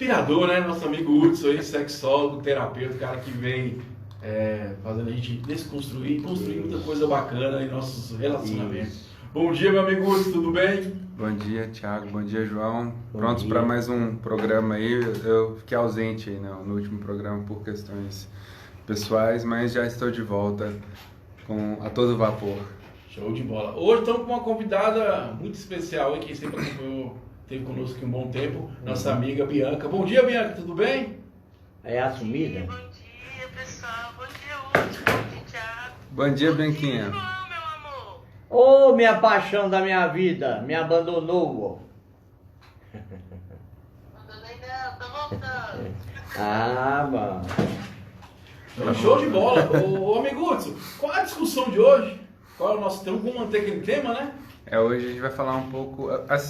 inspirador, né? Nosso amigo Hudson aí, sexólogo, terapeuta, cara que vem fazendo a gente desconstruir, construir muita coisa bacana em nossos relacionamentos. Bom dia, meu amigo Hudson, tudo bem? Bom dia, Thiago. Bom dia, João. Prontos para mais um programa aí. Eu fiquei ausente aí, né, no último programa por questões pessoais, mas já estou de volta a todo vapor. Show de bola. Hoje estamos com uma convidada muito especial aí, que sempre acompanhou, teve conosco aqui um bom tempo, nossa amiga Bianca. Bom dia, Bianca, tudo bem? É assumida? Bom dia, pessoal. Bom dia, Hudson. Bom dia, Thiago. Bom dia, Bianquinha. Bom dia, meu amor. Ô, minha paixão da minha vida, me abandonou. Abandonei não, tô voltando. Ah, mano. Show de bola. Ô amigo Hudson, qual é a discussão de hoje? Qual é o nosso tema? Vamos manter aquele tema, né? Hoje a gente vai falar um pouco...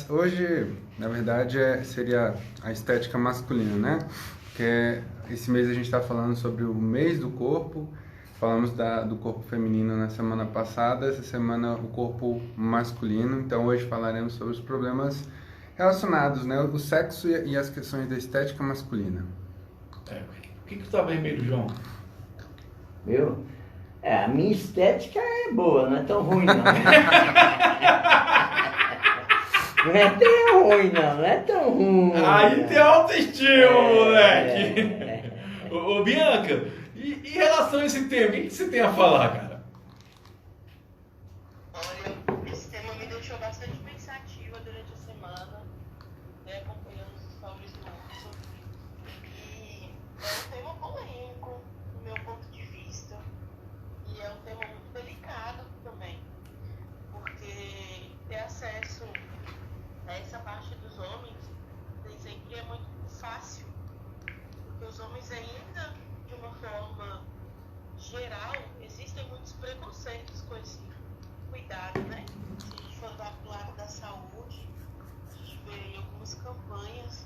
Hoje, na verdade, seria a estética masculina, né? Porque esse mês a gente está falando sobre o mês do corpo. Falamos do corpo feminino na semana passada, essa semana o corpo masculino. Então hoje falaremos sobre os problemas relacionados, né? O sexo e as questões da estética masculina. Por que tu tá vermelho, João? Viu? A minha estética é boa, não é tão ruim não. Não é tão ruim não é tão ruim. Aí tem autoestima, moleque! Ô, Bianca, e em relação a esse tema, o que você tem a falar, cara? Olha, esse tema me deixou bastante pensativa durante a semana, né, acompanhando os stories do Hudson. E é um tema polêmico, do meu ponto de vista. E é um tema muito delicado também, porque ter acesso a essa parte dos homens nem sempre é muito fácil, porque os homens ainda, de uma forma geral, existem muitos preconceitos com esse cuidado, né? Se a gente for do lado da saúde, a gente vê algumas campanhas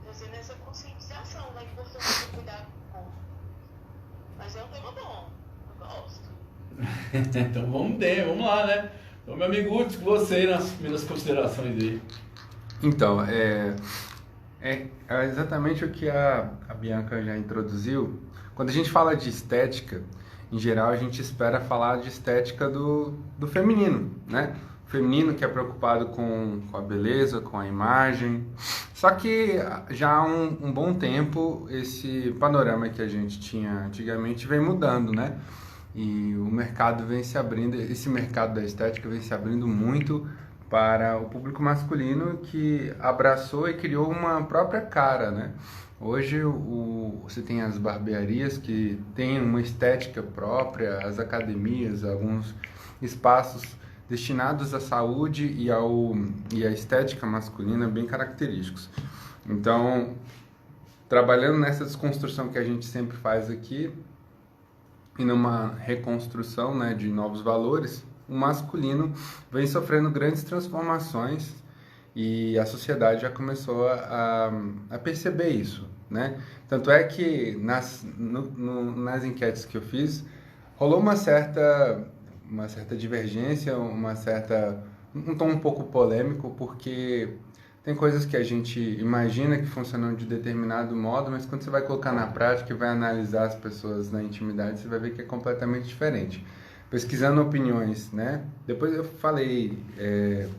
trazendo essa conscientização da importância do cuidado com o corpo. Mas é um tema bom, eu gosto. Então vamos lá, né? Então, meu amigo Hudson, você aí nas primeiras considerações dele. Então, é exatamente o que a Bianca já introduziu. Quando a gente fala de estética, em geral a gente espera falar de estética do feminino, né? O feminino que é preocupado com a beleza, com a imagem. Só que já há um bom tempo esse panorama que a gente tinha antigamente vem mudando, né? E o mercado vem se abrindo, esse mercado da estética vem se abrindo muito para o público masculino que abraçou e criou uma própria cara, né? Hoje você tem as barbearias que têm uma estética própria, as academias, alguns espaços destinados à saúde e à estética masculina bem característicos. Então, trabalhando nessa desconstrução que a gente sempre faz aqui, e numa reconstrução, né, de novos valores, o masculino vem sofrendo grandes transformações e a sociedade já começou a perceber isso, né? Tanto é que nas enquetes que eu fiz, rolou uma certa divergência, um tom um pouco polêmico, porque tem coisas que a gente imagina que funcionam de determinado modo, mas quando você vai colocar na prática e vai analisar as pessoas na intimidade, você vai ver que é completamente diferente. Pesquisando opiniões, né? Depois eu falei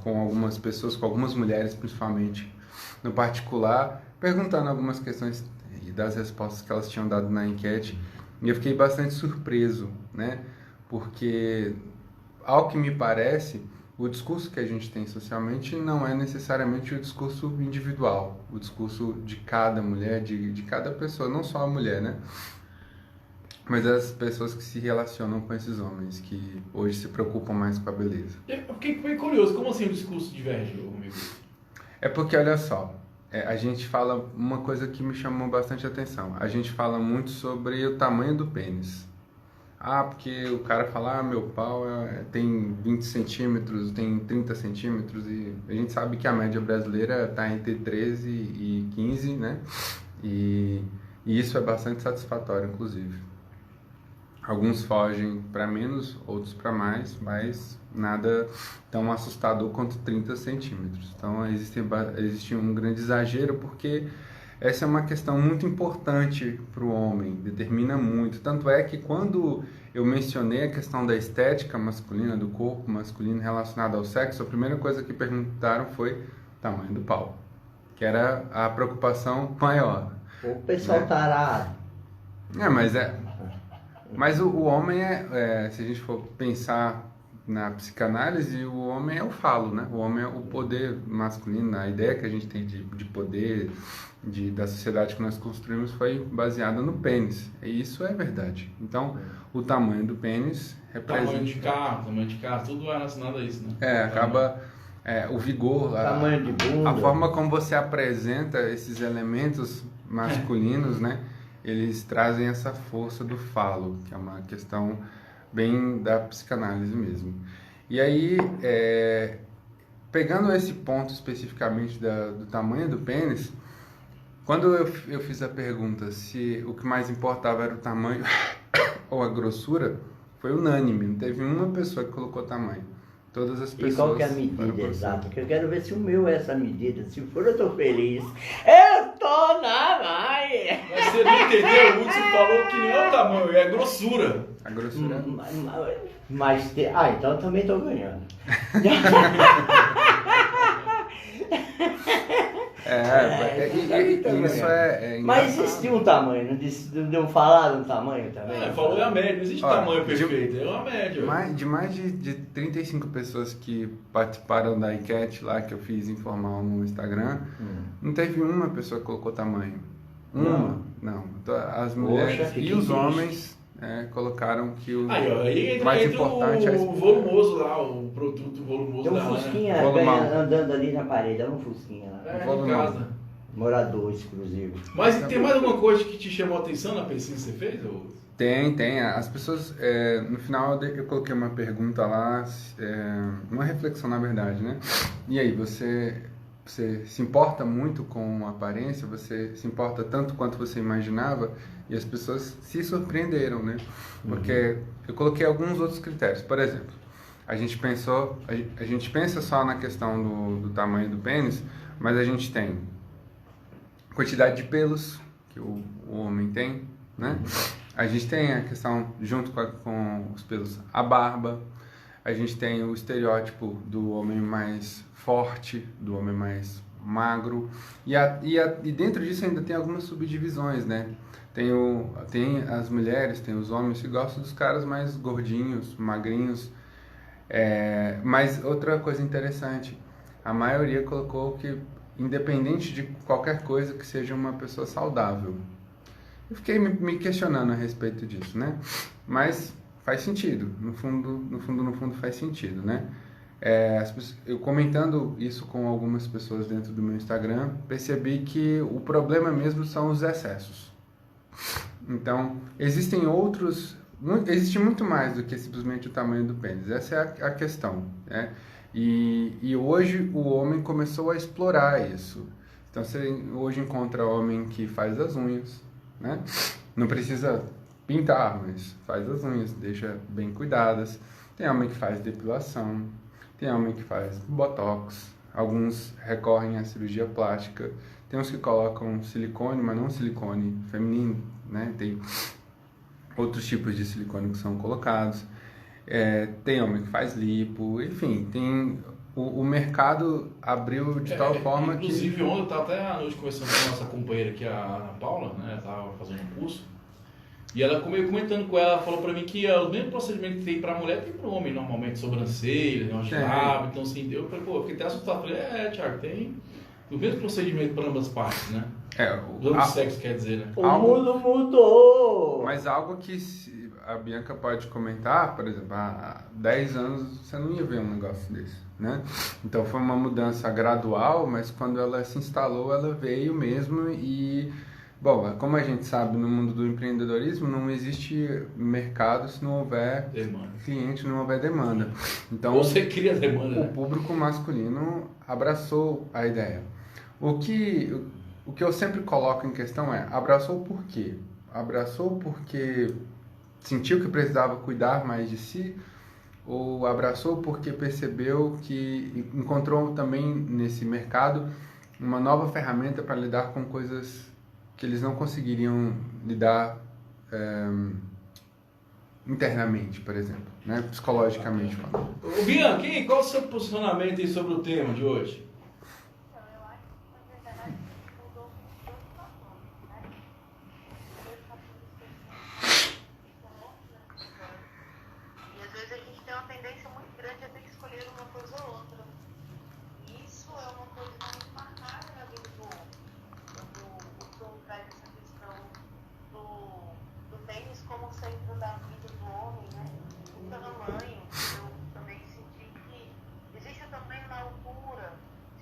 com algumas pessoas, com algumas mulheres principalmente, no particular, perguntando algumas questões e das respostas que elas tinham dado na enquete, e eu fiquei bastante surpreso, né? Porque, ao que me parece, o discurso que a gente tem socialmente não é necessariamente o discurso individual, o discurso de cada mulher, de cada pessoa, não só a mulher, né? Mas as pessoas que se relacionam com esses homens, que hoje se preocupam mais com a beleza. Eu fiquei curioso, como assim o discurso diverge, amigo? É porque, olha só, a gente fala uma coisa que me chamou bastante atenção. A gente fala muito sobre o tamanho do pênis. Porque o cara fala, meu pau tem 20 centímetros, tem 30 centímetros, e a gente sabe que a média brasileira está entre 13 e 15, né? E isso é bastante satisfatório, inclusive. Alguns fogem para menos, outros para mais, mas nada tão assustador quanto 30 centímetros. Então existe um grande exagero, porque essa é uma questão muito importante para o homem, determina muito. Tanto é que quando eu mencionei a questão da estética masculina, do corpo masculino relacionado ao sexo, a primeira coisa que perguntaram foi o tamanho do pau, que era a preocupação maior. O pessoal tarado. Mas o homem se a gente for pensar na psicanálise, o homem é o falo, né? O homem é o poder masculino, a ideia que a gente tem de poder, da sociedade que nós construímos foi baseada no pênis, e isso é verdade. Então, o tamanho do pênis representa... Tamanho de carro, tudo é relacionado a isso, né? Acaba... o vigor, Tamanho de bunda. a forma como você apresenta esses elementos masculinos, né? Eles trazem essa força do falo, que é uma questão bem da psicanálise mesmo. E aí, pegando esse ponto especificamente do tamanho do pênis, quando eu fiz a pergunta se o que mais importava era o tamanho ou a grossura, foi unânime, não teve uma pessoa que colocou tamanho. Todas as pessoas... E qual que é a medida exata? Porque eu quero ver se o meu é essa medida. Se for, eu tô feliz. Eu tô na mãe! Mas você não entendeu? O Hudson falou que não é o tamanho, é a grossura. A grossura... Então eu também tô ganhando. Isso é Mas engraçado. existe um tamanho, não falaram um tamanho também? Falou a média, não existe Olha, tamanho perfeito, é uma média. De mais de 35 pessoas que participaram da enquete lá que eu fiz informal no Instagram, não teve uma pessoa que colocou tamanho. Uma? Não. Então, as mulheres e os homens colocaram que o Aí mais entra importante o volumoso lá, o produto volumoso Tem um da Ana. fusquinha Volumão. andando ali na parede, é um fusquinha lá. É, em Volumão. casa. Morador exclusivo. Mas tem mais alguma coisa que te chamou a atenção na pesquisa que você fez? Ou... Tem. As pessoas, no final eu coloquei uma pergunta lá, uma reflexão na verdade, né? E aí, você se importa muito com a aparência? Você se importa tanto quanto você imaginava? E as pessoas se surpreenderam, né? Porque eu coloquei alguns outros critérios. Por exemplo, a gente pensa só na questão do tamanho do pênis, mas a gente tem quantidade de pelos que o homem tem, né? A gente tem a questão, junto com os pelos, a barba. A gente tem o estereótipo do homem mais forte, do homem mais magro. E dentro disso ainda tem algumas subdivisões, né? Tem as mulheres, tem os homens que gostam dos caras mais gordinhos, magrinhos. Mas outra coisa interessante, a maioria colocou que independente de qualquer coisa que seja uma pessoa saudável. Eu fiquei me questionando a respeito disso, né? Mas faz sentido, no fundo faz sentido, né? Eu comentando isso com algumas pessoas dentro do meu Instagram, percebi que o problema mesmo são os excessos. Então, existe muito mais do que simplesmente o tamanho do pênis. Essa é a questão, né? E hoje o homem começou a explorar isso. Então você hoje encontra homem que faz as unhas, né? Não precisa pintar, mas faz as unhas, deixa bem cuidadas. Tem homem que faz depilação, tem homem que faz botox, alguns recorrem à cirurgia plástica, tem uns que colocam silicone, mas não silicone feminino, né? Tem outros tipos de silicone que são colocados. Tem homem que faz lipo, enfim, o mercado abriu de tal forma inclusive, ontem eu estava até à noite conversando com a nossa companheira aqui, a Ana Paula, né? Estava fazendo um curso. E ela, comentando com ela, falou para mim que o mesmo procedimento que tem para mulher tem para homem, normalmente, sobrancelha, nós de lábio. Então, assim, eu falei, fiquei até assustado. Falei, Thiago, tem o mesmo procedimento para ambas partes, né? Do sexo, quer dizer, né? O mundo mudou! Mas algo que a Bianca pode comentar, por exemplo, há 10 anos você não ia ver um negócio desse, né? Então foi uma mudança gradual, mas quando ela se instalou, ela veio mesmo e... Bom, como a gente sabe, no mundo do empreendedorismo não existe mercado se não houver cliente, se não houver demanda. Então, você cria demanda, o público masculino abraçou a ideia. O que eu sempre coloco em questão é, abraçou por quê? Abraçou porque sentiu que precisava cuidar mais de si? Ou abraçou porque percebeu que encontrou também nesse mercado uma nova ferramenta para lidar com coisas que eles não conseguiriam lidar internamente, por exemplo, né? Psicologicamente falando. Ô, Bianca, e qual o seu posicionamento aí sobre o tema de hoje? Então, eu acho que, na verdade, mudou dois fatores, né? Dois fatores que são outros nessa história. E às vezes a gente tem uma tendência muito grande a ter que escolher uma coisa ou outra. E isso é uma coisa muito marcada na vida do homem. Quando o Tom traz essa questão do tênis como centro da vida do homem, né? O tamanho, eu também senti que existe o tamanho na altura,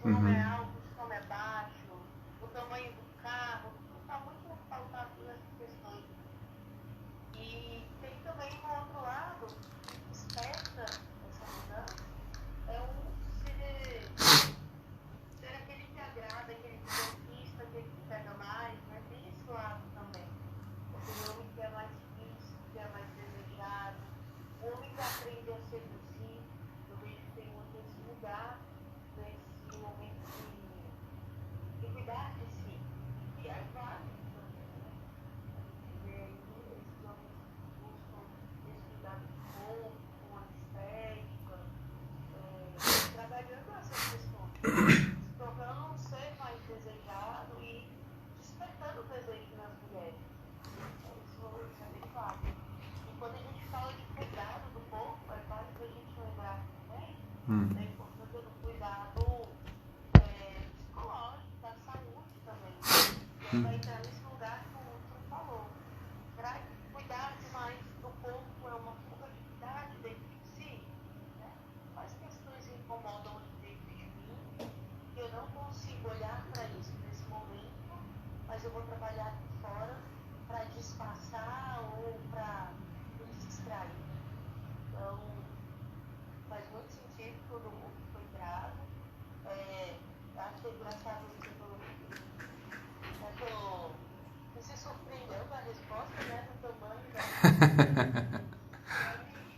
se o nome é alto, se o nome é baixo, o tamanho do carro, tudo está muito pautado nessas questões. E tem também um outro lado que desperta essa mudança, é ser aquele que agrada, aquele que conquista, aquele que pega mais, né? Tem esse lado também. O homem que é mais visto, que é mais desejado, o homem que aprende a seduzir, eu vejo que tem muito esse lugar, nesse momento de cuidar de si. E é válido também, né? E aí esses homens buscam esse cuidado do corpo, com a estética, trabalhando essas questões, se tornando um ser mais desejado e despertando o desejo nas mulheres. Isso é bem claro. E quando a gente fala de cuidado do corpo, é válido a gente lembrar também da importância do cuidado psicológico, da saúde também. E aí vai entrar nesse lugar que o Hudson falou. Será que cuidar demais do corpo é uma fugatividade dentro de si? Né? Quais questões incomodam dentro de mim que eu não consigo olhar para isso nesse momento, mas eu vou trabalhar aqui fora para disfarçar ou para me distrair. Então, faz muito sentido todo mundo que foi trago. Acho que é engraçado você falou que se surpreendeu com a resposta, né, do tamanho da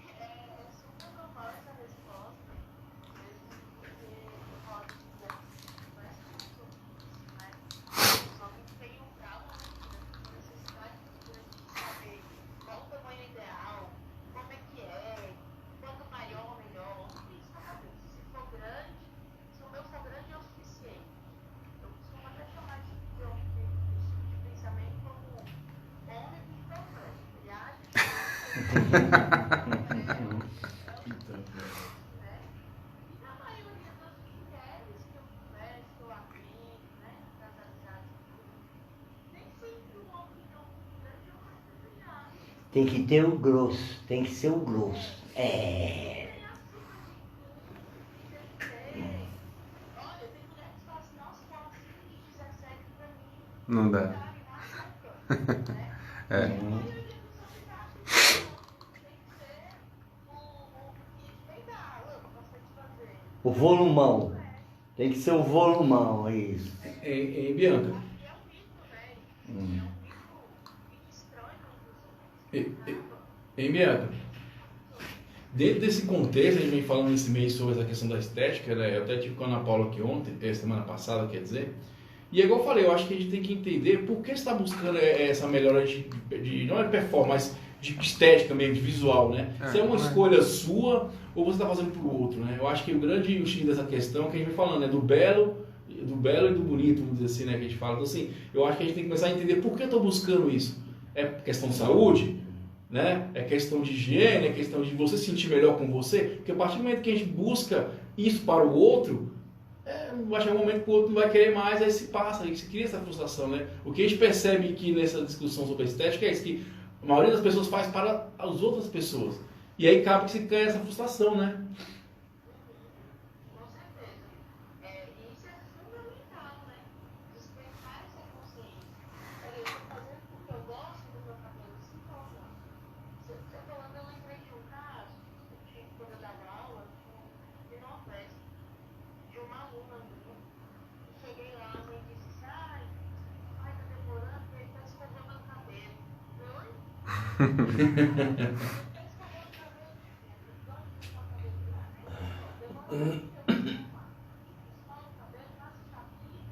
é super normal essa resposta, mesmo porque eu posso dizer que não é sobre isso, né? Os homens têm um trauma muito grande, uma necessidade muito grande de saber qual o tamanho ideal, como é que é, quanto maior, melhor. Isso na cabeça. Se for grande, se o meu for grande é o suficiente. Eu costumo até chamar esse tipo de pensamento como homem importante. Ele age de né? E na maioria das mulheres que eu converso, que eu aprendo, né? Das amizades nem sempre o homem que é um grande é o mais desejado. Tem que ter o grosso, tem que ser o grosso. É. Tem acima de tudo, tem que ter. Olha, tem mulher que fala assim, nossa, aquela acima de 17 pra mim. Não dá. Tá, e na época, né? E a maioria dos homens acham que não. Tem que ser o que vem da água pra satisfazer. O volumão. Tem que ser o volumão, é isso. Em Bianca, É um mito, né? É um mito que destrói muitos homens. em Bianca, dentro desse contexto, a gente vem falando esse mês sobre essa questão da estética, né? Eu até tive com a Ana Paula aqui ontem, semana passada, quer dizer. E é igual eu falei, eu acho que a gente tem que entender por que você está buscando essa melhora não é performance, de estética mesmo, de visual, né? Se é uma escolha sua ou você está fazendo para o outro, né? Eu acho que o grande X dessa questão que a gente vem falando é do belo e do bonito, vamos dizer assim, né? Que a gente fala. Então, assim, eu acho que a gente tem que começar a entender por que eu estou buscando isso. É questão de saúde? Né? É questão de higiene, é questão de você se sentir melhor com você, porque a partir do momento que a gente busca isso para o outro, vai chegar um momento que o outro não vai querer mais, aí se passa, aí se cria essa frustração, né? O que a gente percebe aqui nessa discussão sobre a estética é isso, que a maioria das pessoas faz para as outras pessoas, e aí acaba que se cria essa frustração, né? Com certeza. Isso é fundamental, né? Despertar essa consciência. Olha, eu estou fazendo porque eu gosto do meu cabelo assim ou não? Você falando, eu lembrei de um caso, eu tinha, quando eu dava aula, de Nordeste, de uma aluna minha. Eu cheguei lá, a mãe disse assim, ai, tá demorando, porque ele tá escovando o cabelo. Eu, oi? Tá escovando o cabelo, eu gosto de escovar o cabelo lá, né? Demora muito tempo pra arrumar. Escova o cabelo, passa o chapinho,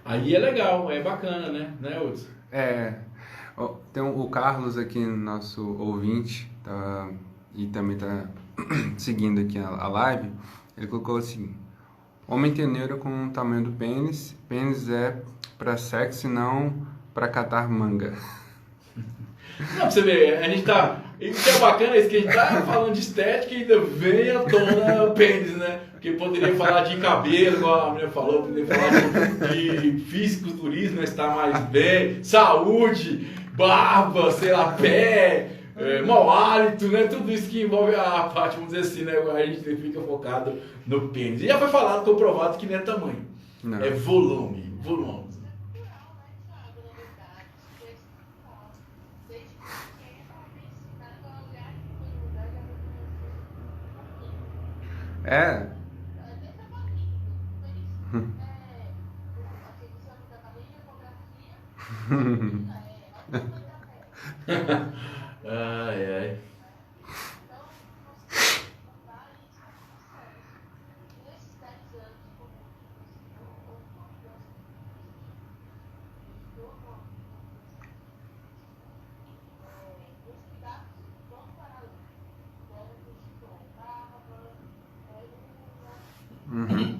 Aí é legal, é bacana, né, Hudson? Tem o Carlos aqui, nosso ouvinte, e também tá seguindo aqui a live. Ele colocou assim: homem tem neuro com o tamanho do pênis. Pênis é pra sexo e não pra catar manga. Não, pra você ver, a gente tá. Isso que é bacana, isso que a gente tá falando de estética e ainda vem à tona o pênis, né? Porque poderia falar de cabelo, igual a mulher falou, poderia falar de fisiculturismo, estar mais bem, saúde, barba, sei lá, pé, mau hálito, né? Tudo isso que envolve a parte, vamos dizer assim, né? A gente fica focado no pênis. E já foi falado, comprovado que não é tamanho, Não. é volume. É. Ai, ai. Uhum.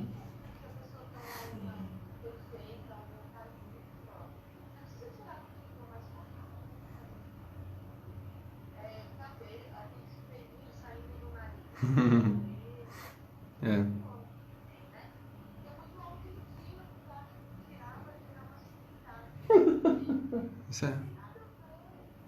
É. Isso é.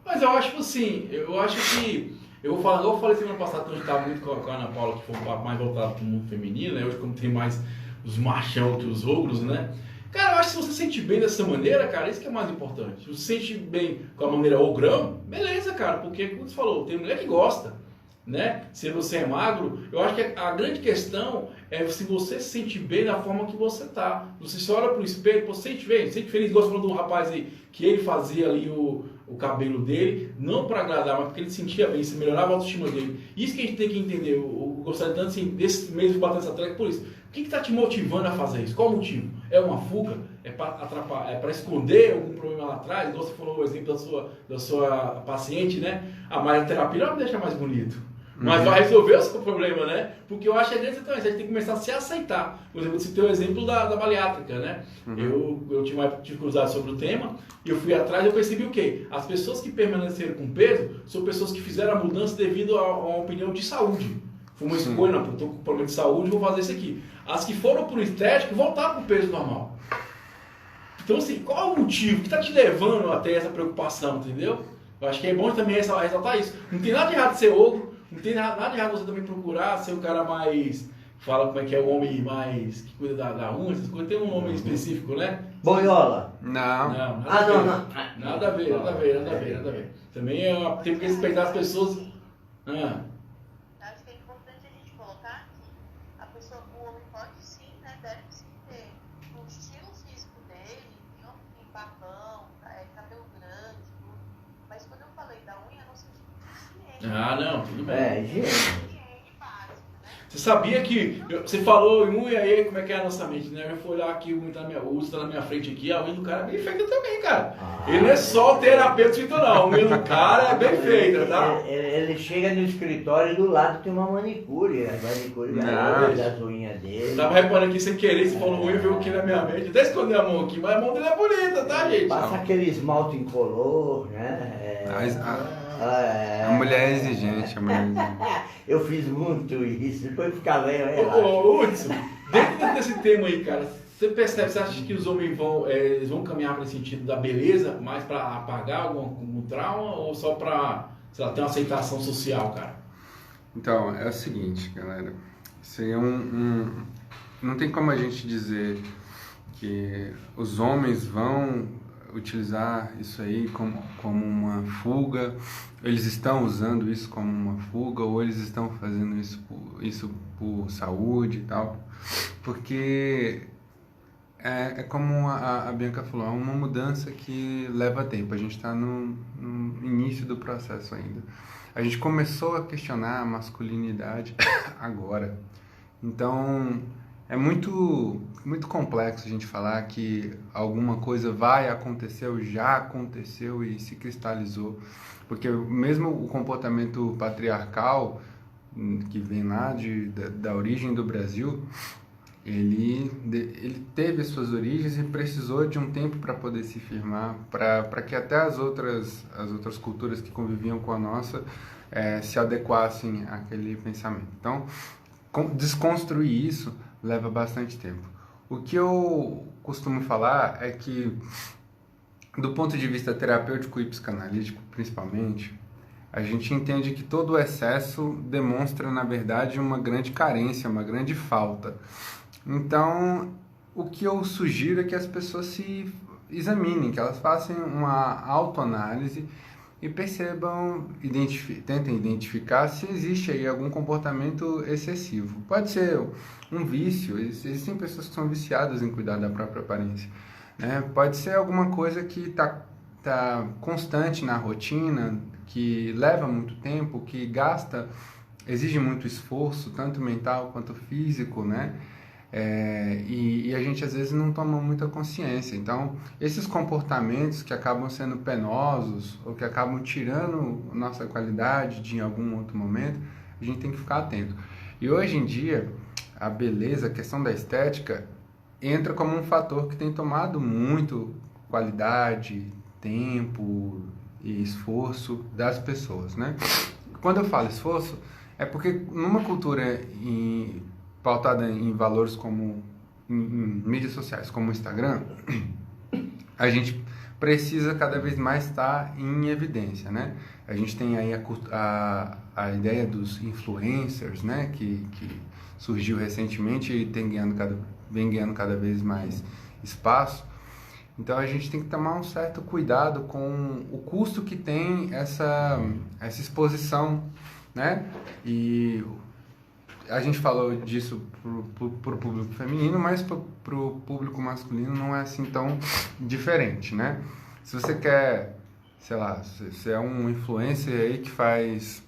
Mas eu acho assim, eu acho que. Eu vou falar, igual eu falei semana passada, quando a gente estava muito com a Ana Paula, que foi um papo mais voltado para o mundo feminino, né? Hoje, como tem mais os machão que os ogros, né? Cara, eu acho que se você se sente bem dessa maneira, cara, isso que é mais importante. Se você se sente bem com a maneira ogrão, beleza, cara, porque, como você falou, tem mulher que gosta, né? Se você é magro, eu acho que a grande questão é se você se sente bem da forma que você tá. Você se olha pro espelho, você se sente feliz, igual você falou do rapaz aí, que ele fazia ali o cabelo dele, não para agradar, mas porque ele se sentia bem, se melhorava a autoestima dele. Isso que a gente tem que entender. Eu gostaria tanto assim, desse mês batendo essa tecla por isso. O que está te motivando a fazer isso? Qual o motivo? É uma fuga? É para atrapalhar? É para esconder algum problema lá atrás? Igual você falou o exemplo da sua paciente, né? Mas a terapia não deixa mais bonito. Mas vai resolver o seu problema, né? Porque eu acho que exatamente, a gente tem que começar a se aceitar. Por exemplo, você tem o exemplo da bariátrica, né? Eu tive uma curiosidade sobre o tema, e eu fui atrás e eu percebi o quê? As pessoas que permaneceram com peso são pessoas que fizeram a mudança devido a uma opinião de saúde. Foi uma escolha, não, estou com problema de saúde, vou fazer isso aqui. As que foram por estético voltaram para o peso normal. Então, assim, qual é o motivo? O que está te levando a ter essa preocupação, entendeu? Eu acho que é bom também ressaltar isso. Não tem nada de errado de ser ogro, não tem nada de errado você também procurar ser um cara mais... Fala como é que é o homem mais... que cuida da unha, essas coisas. Tem um nome específico, né? Boiola. Não. Não, Nada a ver. Nada a ver. Também tem que respeitar as pessoas... Acho que é importante a gente colocar que a pessoa, o homem pode sim, né? Deve sim ter o estilo físico dele, tem homem que tem barbão, cabelo grande, tudo. Mas quando eu falei da unha, não senti higiene. Não, tudo bem. Higiene. Higiene básica, né? Você sabia que... Você falou em unha aí, como é que é a nossa mente, né? Eu fui olhar aqui, o uso tá na minha frente aqui, a unha do cara é bem feita também, cara. Ele não é só o terapeuta feito não, a unha do cara é bem feita, tá? Ele chega no escritório e do lado tem uma manicure. A manicure vai lá das unhas dele. Eu tava reparando aqui sem querer, você falou unha, veio aqui na minha mente. Até esconder a mão aqui, mas a mão dele é bonita, tá, gente? Passa aquele esmalte incolor, né? A mulher é exigente, a mulher é exigente. Eu fiz muito isso, depois ficava Ô, Hudson, dentro desse tema aí, cara, você percebe, você acha que os homens eles vão caminhar para esse sentido da beleza, mais para apagar algum trauma ou só para, sei lá, ter uma aceitação social, cara? Então, é o seguinte, galera. Isso aí é não tem como a gente dizer que os homens vão utilizar isso aí como uma fuga, eles estão usando isso como uma fuga, ou eles estão fazendo isso por saúde e tal, porque é como a Bianca falou, é uma mudança que leva tempo, a gente está no início do processo ainda. A gente começou a questionar a masculinidade agora, então é muito complexo a gente falar que alguma coisa vai acontecer ou já aconteceu e se cristalizou, porque mesmo o comportamento patriarcal que vem lá da origem do Brasil, ele teve suas origens e precisou de um tempo para poder se firmar, para que até as outras culturas que conviviam com a nossa se adequassem àquele pensamento. Então, desconstruir isso leva bastante tempo. O que eu costumo falar é que, do ponto de vista terapêutico e psicanalítico, principalmente, a gente entende que todo o excesso demonstra, na verdade, uma grande carência, uma grande falta. Então, o que eu sugiro é que as pessoas se examinem, que elas façam uma autoanálise e percebam, tentem identificar se existe aí algum comportamento excessivo. Pode ser um vício, existem pessoas que são viciadas em cuidar da própria aparência, né? Pode ser alguma coisa que tá constante na rotina, que leva muito tempo, que exige muito esforço, tanto mental quanto físico, né? E a gente às vezes não toma muita consciência. Então, esses comportamentos que acabam sendo penosos ou que acabam tirando nossa qualidade de em algum outro momento, a gente tem que ficar atento. E hoje em dia, a beleza, a questão da estética, entra como um fator que tem tomado muito qualidade, tempo e esforço das pessoas, né? Quando eu falo esforço, é porque numa cultura pautada em valores como em mídias sociais, como o Instagram, a gente precisa cada vez mais estar em evidência, né? A gente tem aí a ideia dos influencers, né? Que surgiu recentemente e vem ganhando cada vez mais espaço. Então a gente tem que tomar um certo cuidado com o custo que tem essa exposição, né? E a gente falou disso pro público feminino, mas pro público masculino não é assim tão diferente, né? Se você quer, sei lá, se é um influencer aí que faz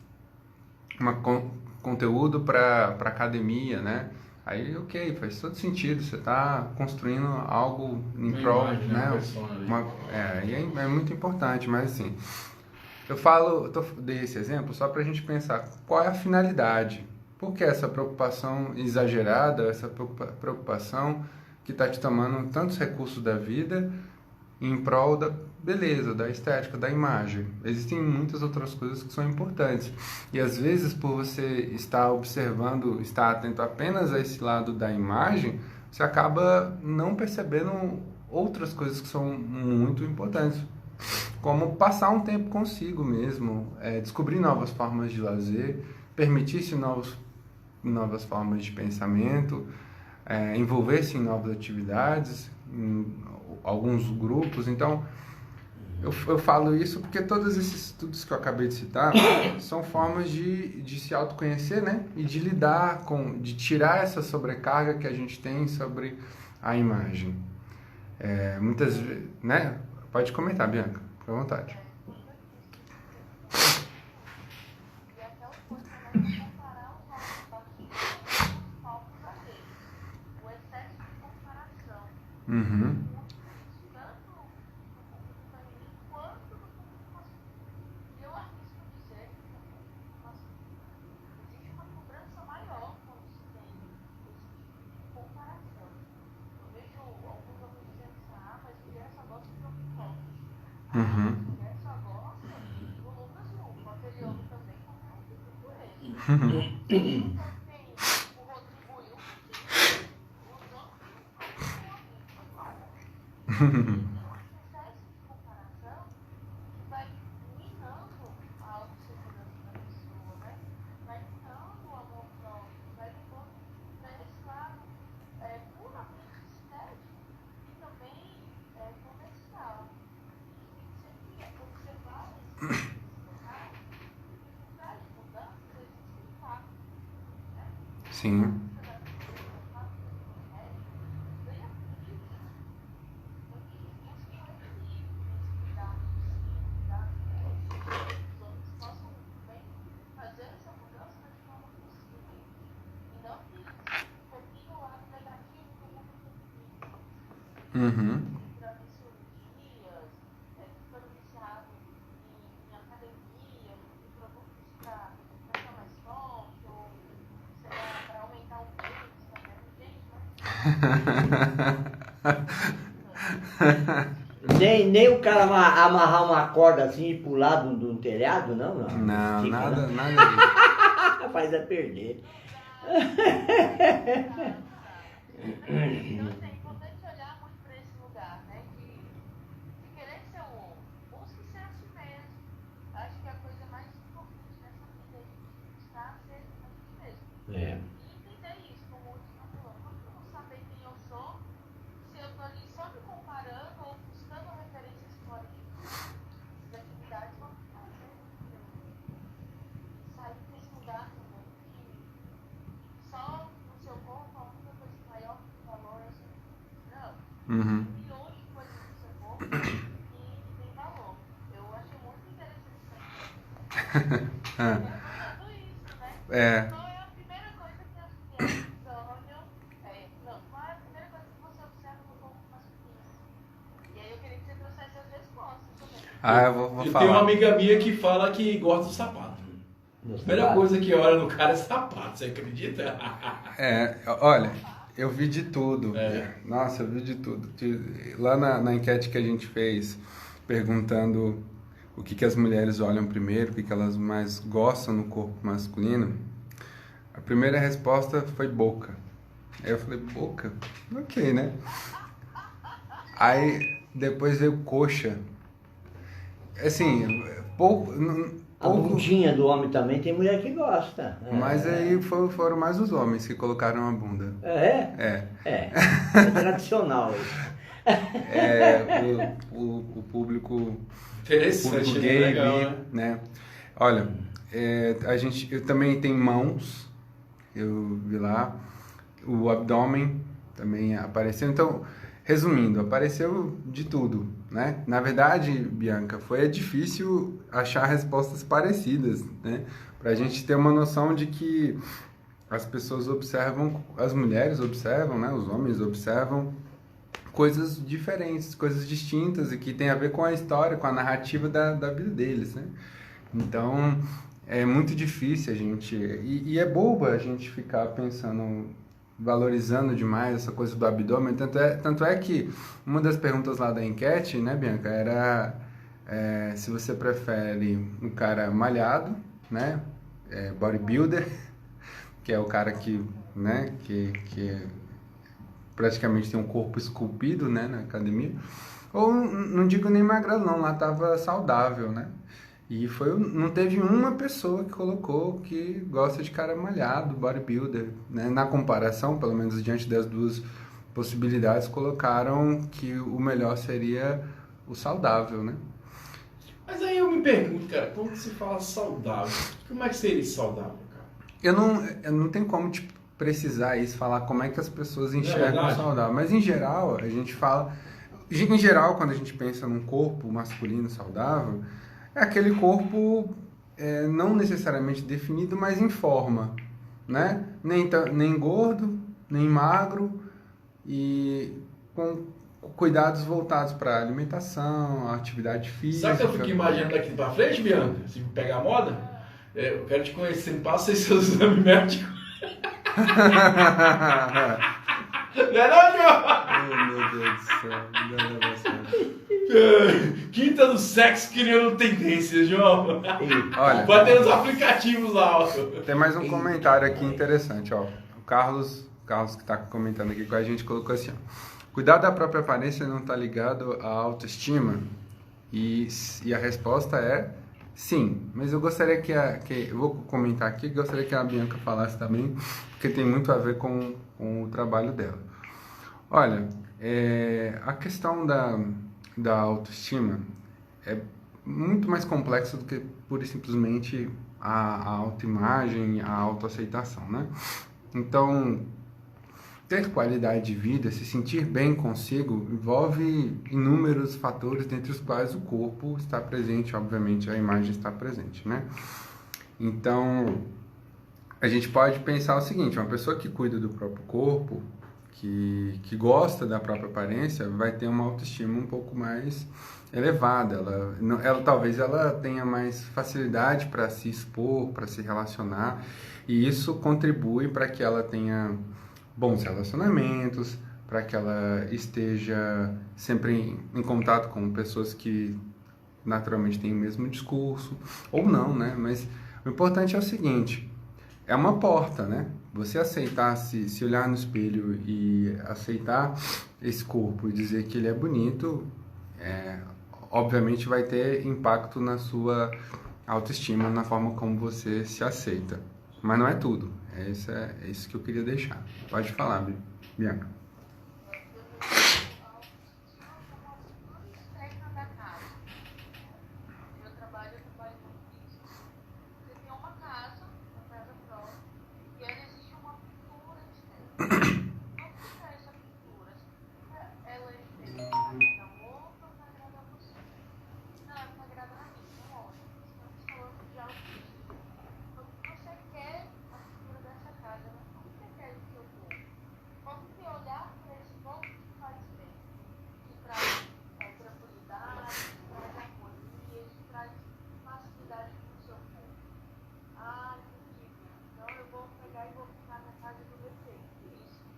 conteúdo para academia, né? Aí, ok, faz todo sentido, você está construindo algo em prol, né? É muito importante, mas assim, dei esse exemplo só para a gente pensar qual é a finalidade. Por que essa preocupação exagerada, essa preocupação que está te tomando tantos recursos da vida em prol da beleza, da estética, da imagem? Existem muitas outras coisas que são importantes. E às vezes, por você estar observando, estar atento apenas a esse lado da imagem, você acaba não percebendo outras coisas que são muito importantes. Como passar um tempo consigo mesmo, descobrir novas formas de lazer, permitir-se novas formas de pensamento, envolver-se em novas atividades, em alguns grupos. Então, eu falo isso porque todos esses estudos que eu acabei de citar são formas de se autoconhecer, né? E de lidar de tirar essa sobrecarga que a gente tem sobre a imagem. Muitas vezes, né? Pode comentar, Bianca, fica à vontade. Uhum. Uhum. Sim. Uhum. entrando em cirurgias, ficando viciado em academia, em produtos para ficar mais forte, ou sei lá, para aumentar o peso, tá vendo? Gente, né? Nem o cara amarrar uma corda assim e pular de um telhado, não? Não, Fica, nada, não. nada disso. Faz é perder. Então, assim, é importante olhar muito para esse lugar, né? De querer ser o outro. Busque ser a si mesmo. Acho que a coisa mais importante nessa vida é a gente buscar ser a gente mesmo. É. E entender isso, como o último falou. Como eu vou saber quem eu sou se eu tô ali só me comparando ou buscando referências fora de mim? Essas atividades vão me fazer sair desse lugar também que só no seu corpo a única coisa maior que tem valor é o seu corpo. Não. Uhum. Milhões de coisas no seu corpo que tem valor. Eu achei muito interessante isso. Ah, Tudo isso, né? é. Qual é a primeira coisa que as mulheres olham? Não, qual é a primeira coisa que você observa no corpo masculino? E aí eu queria que você trouxesse as respostas também. Eu vou Eu tenho uma falar. amiga minha que fala que gosta do sapato. A primeira coisa que olha no cara é sapato, você acredita? Olha, eu vi de tudo. É. Nossa, eu vi de tudo. Lá na enquete que a gente fez, perguntando o que as mulheres olham primeiro, o que elas mais gostam no corpo masculino, a primeira resposta foi boca. Aí eu falei, boca? Ok, né? Aí depois veio coxa. Assim, pouco... A bundinha do homem também tem mulher que gosta. Mas aí foram mais os homens que colocaram a bunda. É É. tradicional isso. O público Interessante, gay, legal, bi, né? né? Olha, eu também tenho mãos, eu vi lá, o abdômen também apareceu. Então, resumindo, apareceu de tudo, né? Na verdade, Bianca, foi difícil achar respostas parecidas, né? Pra gente ter uma noção de que as pessoas observam, as mulheres observam, né? Os homens observam coisas diferentes, coisas distintas e que tem a ver com a história, com a narrativa da vida deles, né? Então, é muito difícil a gente... E é bobo a gente ficar pensando, valorizando demais essa coisa do abdômen. Tanto é que uma das perguntas lá da enquete, né, Bianca, era se você prefere um cara malhado, né, bodybuilder, que é o cara que, né, que praticamente tem um corpo esculpido, né, na academia, ou não digo nem magrelo não, lá tava saudável, né, e não teve uma pessoa que colocou que gosta de cara malhado, bodybuilder, né, na comparação, pelo menos diante das duas possibilidades, colocaram que o melhor seria o saudável, né. Mas aí eu me pergunto, cara, quando se fala saudável, como é que seria saudável, cara? Eu não tenho como precisar isso, falar como é que as pessoas enxergam o saudável. Mas em geral, a gente fala... Em geral, quando a gente pensa num corpo masculino saudável, é aquele corpo não necessariamente definido, mas em forma, né? Nem gordo, nem magro e com cuidados voltados para alimentação, atividade física. Sabe o que eu fico imaginando daqui pra frente, Bianca? Se pegar a moda, eu quero te conhecer, me passa aí seus exames médicos. Não é não, João? Oh, meu Deus do céu. Não. Quinta do sexo criando tendências, João. Olha, Vai ter os aplicativos lá, ó. tem mais um comentário aqui interessante, ó. O Carlos que está comentando aqui com a gente colocou assim, ó. Cuidar da própria aparência não está ligado à autoestima? E a resposta é sim. Mas eu gostaria eu vou comentar aqui, gostaria que a Bianca falasse também, porque tem muito a ver com o trabalho dela. Olha, a questão da autoestima é muito mais complexa do que pura e simplesmente a autoimagem, a autoaceitação, né? Então, ter qualidade de vida, se sentir bem consigo, envolve inúmeros fatores, dentre os quais o corpo está presente, obviamente a imagem está presente, né? Então, a gente pode pensar o seguinte, uma pessoa que cuida do próprio corpo, que gosta da própria aparência vai ter uma autoestima um pouco mais elevada. Talvez ela tenha mais facilidade para se expor, para se relacionar, e isso contribui para que ela tenha bons relacionamentos, para que ela esteja sempre em contato com pessoas que naturalmente têm o mesmo discurso, ou não, né? Mas o importante é o seguinte, é uma porta, né? Você aceitar, se olhar no espelho e aceitar esse corpo e dizer que ele é bonito, obviamente vai ter impacto na sua autoestima, na forma como você se aceita. Mas não é tudo. É isso que eu queria deixar. Pode falar, Bianca.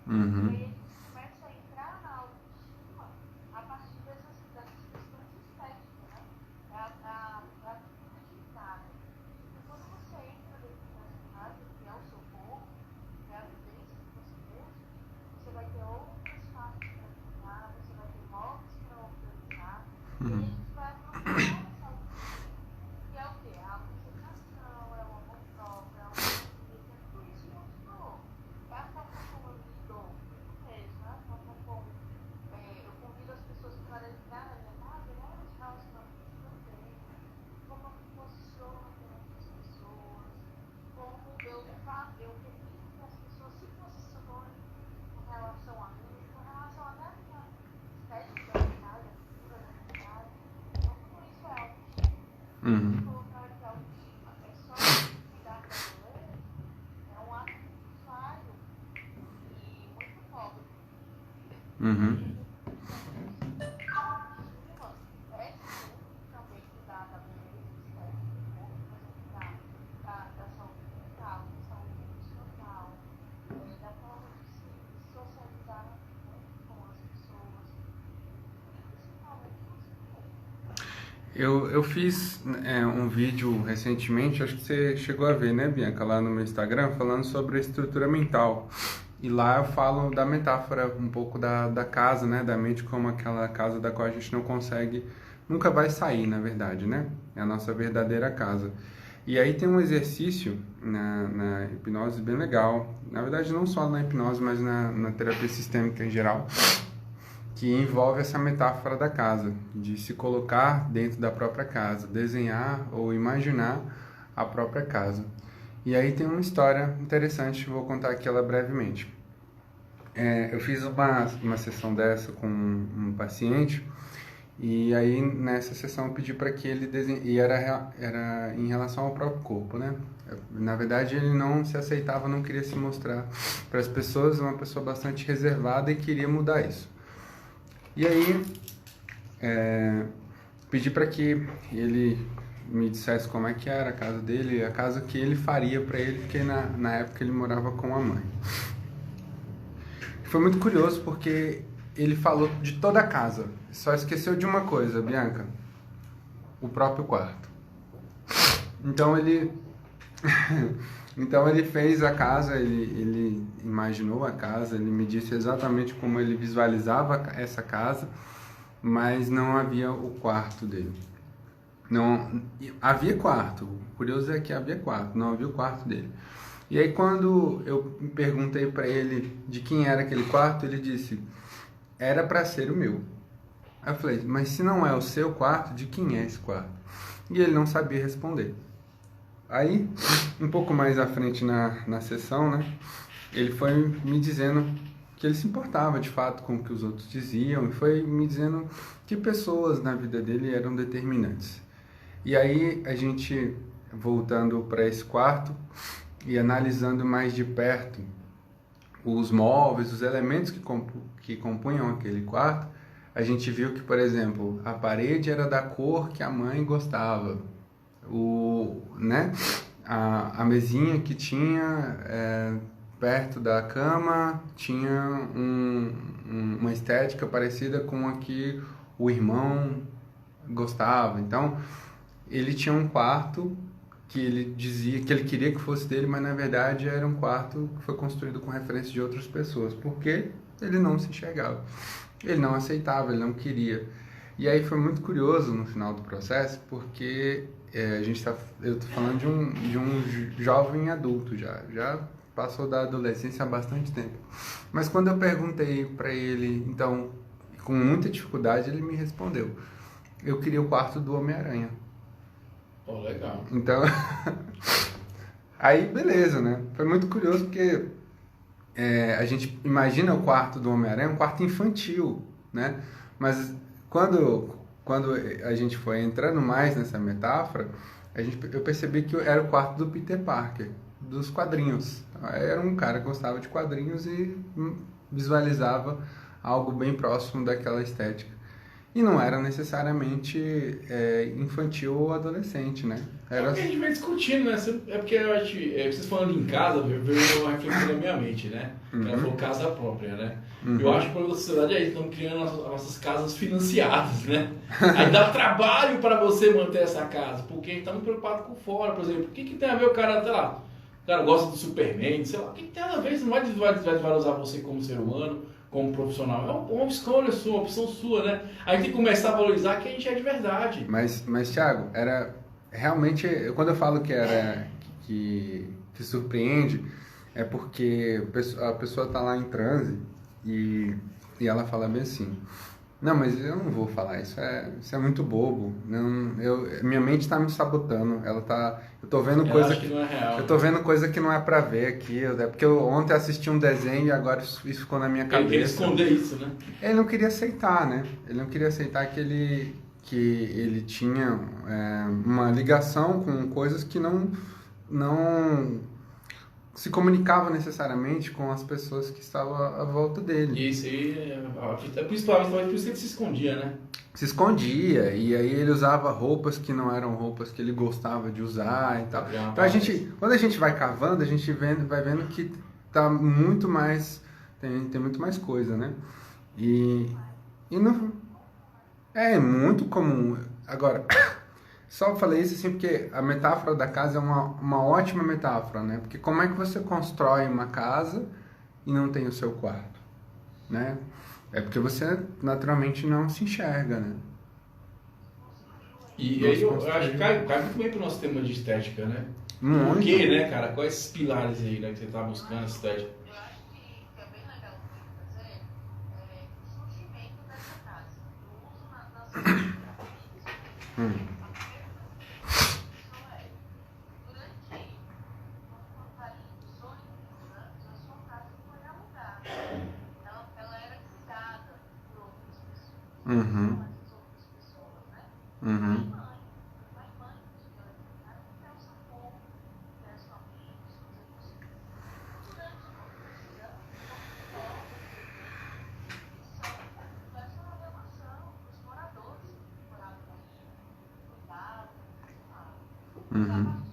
Uhum. E aí a gente começa a entrar na autoestima a partir dessas questões estéticas, né? A atitude de entrada. Porque quando você entra dentro dessa casa, que é o seu corpo, que é a vivência de você mesmo, você vai ter outras faces para treinar, você vai ter móveis para organizar, e aí a gente vai aprofundar essa autoestima. Que é o quê? A autoaceitação, é o amor próprio, é o amor que é tudo isso junto. É a forma como eu lido mesmo, né? A forma como eu convido as pessoas para entrar na minha casa, né? Os relacionamentos que eu tenho, como eu me posiciono perante as pessoas, como eu permito que as pessoas se posicionem com relação a mim, com relação até a minha estética da minha casa, a cultura da minha casa. Então, tudo isso é autoestima. Uhum. Colocar que a autoestima é só cuidar da beleza, é um ato muito falho e muito pobre. Uhum. A autoestima é sim também cuidar da beleza estética do corpo, mas é cuidar da saúde mental, da saúde emocional, da forma de se socializar, né, com as pessoas, principalmente com as mulheres. Eu fiz um vídeo recentemente, acho que você chegou a ver, né, Bianca, lá no meu Instagram, falando sobre a estrutura mental. E lá eu falo da metáfora um pouco da casa, né, da mente como aquela casa da qual a gente não consegue, nunca vai sair, na verdade, né? É a nossa verdadeira casa. E aí tem um exercício na hipnose bem legal, na verdade não só na hipnose, mas na terapia sistêmica em geral, que envolve essa metáfora da casa, de se colocar dentro da própria casa, desenhar ou imaginar a própria casa. E aí tem uma história interessante, vou contar aqui ela brevemente. Eu fiz uma sessão dessa com um paciente, e aí nessa sessão eu pedi para que ele desenhe, e era em relação ao próprio corpo, né? Na verdade ele não se aceitava, não queria se mostrar para as pessoas, uma pessoa bastante reservada e queria mudar isso. E aí, pedi para que ele me dissesse como é que era a casa dele, a casa que ele faria para ele, porque na época ele morava com a mãe. Foi muito curioso porque ele falou de toda a casa, só esqueceu de uma coisa, Bianca, o próprio quarto. Então ele fez a casa, ele imaginou a casa, ele me disse exatamente como ele visualizava essa casa, mas não havia o quarto dele. Não havia quarto, o curioso é que havia quarto, não havia o quarto dele. E aí quando eu perguntei para ele de quem era aquele quarto, ele disse, era para ser o meu. Aí eu falei, mas se não é o seu quarto, de quem é esse quarto? E ele não sabia responder. Aí, um pouco mais à frente na sessão, né, ele foi me dizendo que ele se importava de fato com o que os outros diziam e foi me dizendo que pessoas na vida dele eram determinantes. E aí a gente, voltando para esse quarto e analisando mais de perto os móveis, os elementos que compunham aquele quarto, a gente viu que, por exemplo, a parede era da cor que a mãe gostava. Né? A mesinha que tinha perto da cama tinha uma estética parecida com a que o irmão gostava. Então, ele tinha um quarto que ele dizia que ele queria que fosse dele, mas na verdade era um quarto que foi construído com referência de outras pessoas, porque ele não se enxergava, ele não aceitava, ele não queria. E aí foi muito curioso no final do processo, porque eu estou falando de um jovem adulto já passou da adolescência há bastante tempo. Mas quando eu perguntei para ele, então, com muita dificuldade, ele me respondeu: eu queria o quarto do Homem-Aranha. Oh, legal. Então, aí beleza, né? Foi muito curioso porque a gente imagina o quarto do Homem-Aranha um quarto infantil, né? Mas quando a gente foi entrando mais nessa metáfora, eu percebi que era o quarto do Peter Parker, dos quadrinhos. Era um cara que gostava de quadrinhos e visualizava algo bem próximo daquela estética. E não era necessariamente infantil ou adolescente, né? Era... É porque a gente vem discutindo, né? É porque vocês falando em casa, veio uma reflexão na minha mente, né? Uhum. Ela falou casa própria, né? Uhum. Eu acho que a sociedade é isso, estamos criando as nossas casas financiadas, né? Aí dá trabalho para você manter essa casa, porque a gente está muito preocupado com fora, por exemplo. O que tem a ver o cara, sei lá, o cara gosta do Superman, sei lá, o que tem a ver? Isso não vai desvalorizar você como ser humano, como profissional. É uma escolha sua, uma opção sua, né? Aí tem que começar a valorizar quem a gente é de verdade. Mas Thiago, era realmente, quando eu falo que surpreende, é porque a pessoa tá lá em transe e ela fala bem assim: não, mas eu não vou falar, isso é muito bobo. Minha mente está me sabotando. Eu tô vendo coisa que não é real. Eu tô vendo coisa que não é para ver aqui. Porque ontem eu assisti um desenho e agora isso ficou na minha cabeça. Ele queria esconder isso, né? Ele não queria aceitar, né? Ele não queria aceitar que ele tinha uma ligação com coisas que não se comunicava necessariamente com as pessoas que estavam à volta dele. Isso aí, por isso que ele se escondia, né? Se escondia, e aí ele usava roupas que não eram roupas que ele gostava de usar e tal. Então quando a gente vai cavando, a gente vai vendo que tá muito mais, tem muito mais coisa, né? E não, é muito comum. Agora, só falei isso assim porque a metáfora da casa é uma ótima metáfora, né? Porque como é que você constrói uma casa e não tem o seu quarto, né? É porque você naturalmente não se enxerga, né? E aí eu acho que cai muito bem pro nosso tema de estética, né? Muito. Por quê, né, cara? Quais esses pilares aí, né, que você tá buscando estética? Eu acho que é bem legal fazer o surgimento dessa casa, o uso na sociedade. Uhum. Uhum. Uhum.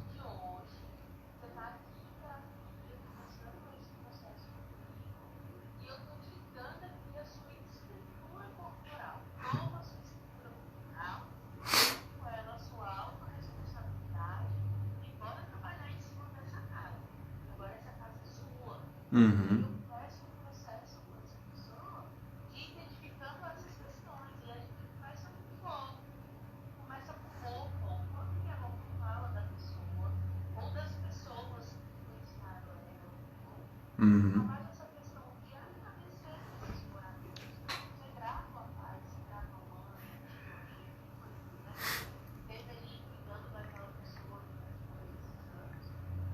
Uhum. Eu peço um processo com essa pessoa de identificando essas questões. E a gente faz um foco. Começa com roupa, o quanto que a roupa fala da pessoa, ou das pessoas que influenciaram ela. Uhum. Mas essa questão de agradecer esses moradores, ser grato à paz, ser grato ao ano, teve ali cuidando daquela pessoa durante todos esses anos.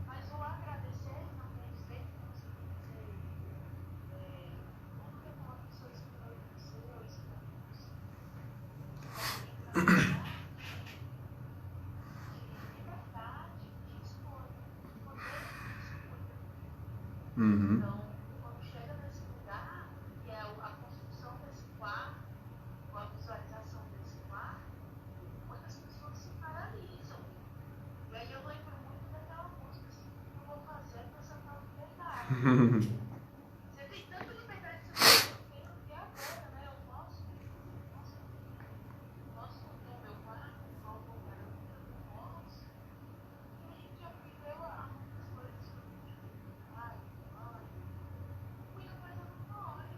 Mas o agradecer não quer dizer que você Uhum. Então, Você tem tanta liberdade de fazer o que eu quero agora, né? Eu posso ter o meu quarto, igual o meu nosso. E a gente já viveu as coisas que pai, mãe. Muita coisa não dói.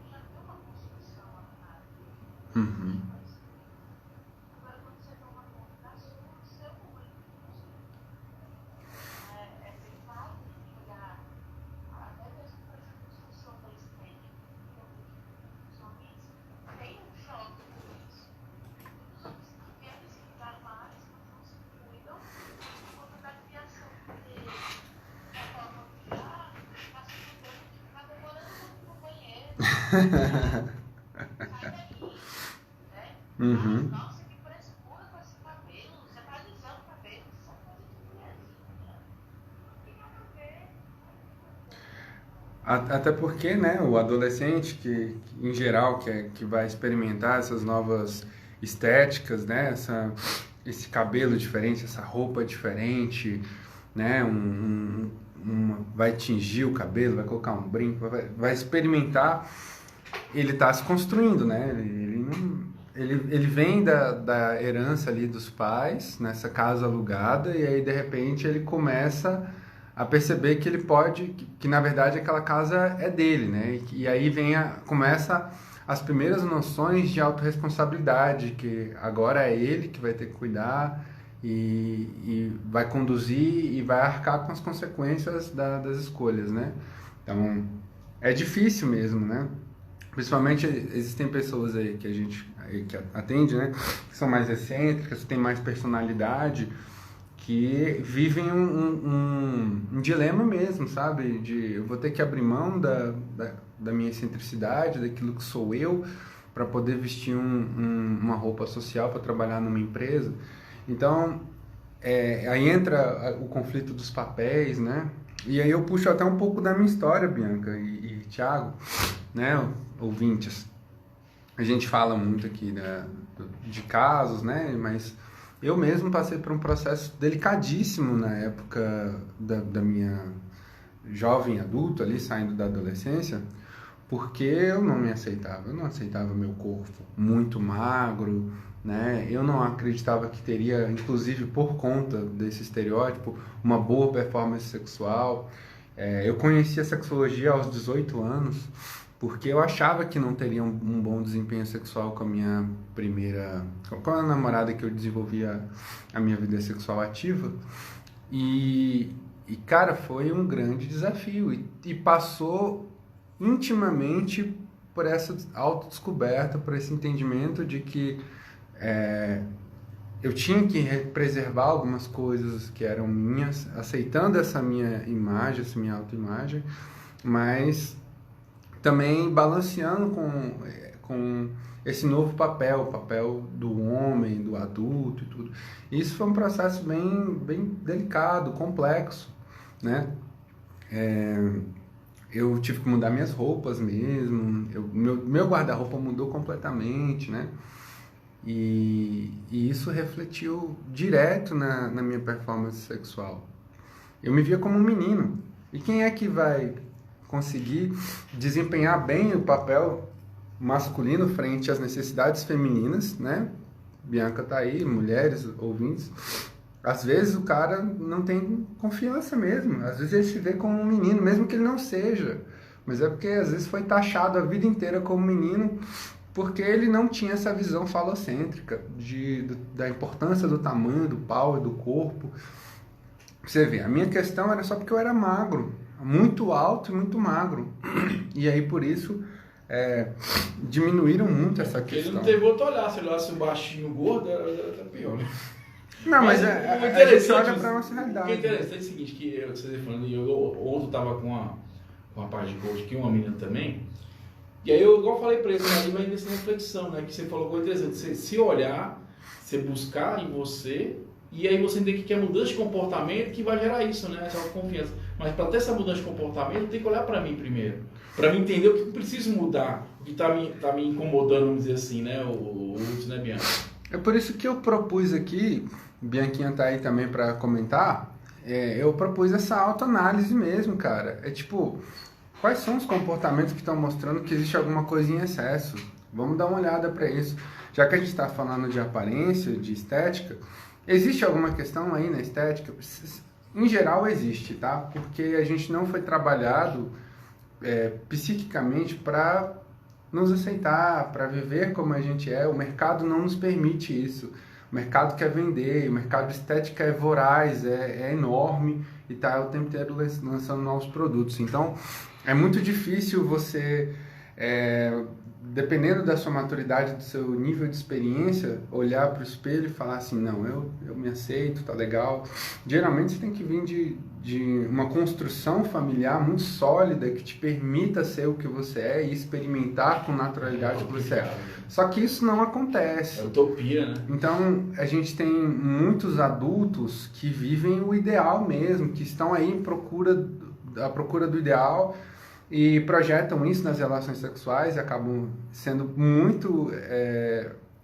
Já tem uma construção lá na casa. Uhum. Agora, quando você toma conta da sua, do seu momento de construção, é bem válido olhar, até mesmo por essa construção da estética, que eu vejo nos homens, tem um choque com isso. Os homens que querem se cuidar mais, mas não se cuidam, por conta da criação deles, da forma que está se cuidando, está demorando muito no banheiro, sai daqui, né? Uhum. Nossa, que frescura com esse cabelo, você tá alisando o cabelo, isso é coisa de mulherzinha. Não tem nada a ver. Até porque, né, o adolescente em geral, que vai experimentar essas novas estéticas, né, esse cabelo diferente, essa roupa diferente, né, vai tingir o cabelo, vai colocar um brinco, vai experimentar, ele está se construindo, né, ele vem da herança ali dos pais, nessa casa alugada, e aí de repente ele começa a perceber que ele pode, que na verdade aquela casa é dele, né? E aí começa as primeiras noções de autorresponsabilidade, que agora é ele que vai ter que cuidar e vai conduzir e vai arcar com as consequências das escolhas, né? Então, é difícil mesmo, né? Principalmente existem pessoas aí que a gente que atende, né? Que são mais excêntricas, têm mais personalidade, que vivem um dilema mesmo, sabe? Eu vou ter que abrir mão da minha excentricidade, daquilo que sou eu, para poder vestir uma roupa social, para trabalhar numa empresa. Então, aí entra o conflito dos papéis, né? E aí eu puxo até um pouco da minha história, Bianca e Thiago, né? Ouvintes. A gente fala muito aqui de casos, né? Mas eu mesmo passei por um processo delicadíssimo na época da minha jovem adulto, ali saindo da adolescência, porque eu não me aceitava. Eu não aceitava meu corpo muito magro, né? Eu não acreditava que teria, inclusive por conta desse estereótipo, uma boa performance sexual. Eu conheci a sexologia aos 18 anos, porque eu achava que não teria um bom desempenho sexual com a namorada que eu desenvolvia a minha vida sexual ativa. E cara, foi um grande desafio e passou intimamente por essa autodescoberta, por esse entendimento de que eu tinha que preservar algumas coisas que eram minhas, aceitando essa minha imagem, essa minha autoimagem, mas também balanceando com esse novo papel, o papel do homem, do adulto e tudo. Isso foi um processo bem delicado, complexo, né? Eu tive que mudar minhas roupas mesmo, meu guarda-roupa mudou completamente, né? E isso refletiu direto na minha performance sexual. Eu me via como um menino. E quem é que vai conseguir desempenhar bem o papel masculino frente às necessidades femininas, né? Bianca tá aí, mulheres, ouvintes. Às vezes o cara não tem confiança mesmo. Às vezes ele se vê como um menino, mesmo que ele não seja. Mas é porque às vezes foi taxado a vida inteira como menino, porque ele não tinha essa visão falocêntrica da importância do tamanho, do pau e do corpo. Você vê, a minha questão era só porque eu era magro, muito alto e muito magro. E aí, por isso, diminuíram muito essa questão. Ele não teve outro olhar, se ele olhasse um baixinho gordo, era pior, né? Não, mas a gente olha pra nossa realidade. O que é interessante é o seguinte, que você falando, e ontem eu tava com uma parte de coach aqui, uma menina também, e aí eu igual falei pra ele, aí vai nessa reflexão, né, que você falou coisa interessante, você se olhar, você buscar em você, e aí você entender que quer mudança de comportamento que vai gerar isso, né, essa autoconfiança. Mas para ter essa mudança de comportamento, tem que olhar para mim primeiro, para mim entender o que eu preciso mudar, o que tá me incomodando, vamos dizer assim, né, o Lúcio, né, Bianca? É por isso que eu propus aqui, Bianquinha tá aí também para comentar, eu propus essa autoanálise mesmo, cara. É tipo, quais são os comportamentos que estão mostrando que existe alguma coisa em excesso? Vamos dar uma olhada para isso. Já que a gente está falando de aparência, de estética, existe alguma questão aí na estética? Em geral existe, tá? Porque a gente não foi trabalhado psiquicamente para nos aceitar, para viver como a gente é. O mercado não nos permite isso. O mercado quer vender, o mercado de estética é voraz, é enorme e está o tempo inteiro lançando novos produtos. Então, é muito difícil você, dependendo da sua maturidade, do seu nível de experiência, olhar para o espelho e falar assim, não, eu me aceito, tá legal. Geralmente você tem que vir de uma construção familiar muito sólida que te permita ser o que você é e experimentar com naturalidade o que você é. Só que isso não acontece. É utopia, né? Então, a gente tem muitos adultos que vivem o ideal mesmo, que estão aí à procura do ideal e projetam isso nas relações sexuais e acabam sendo muito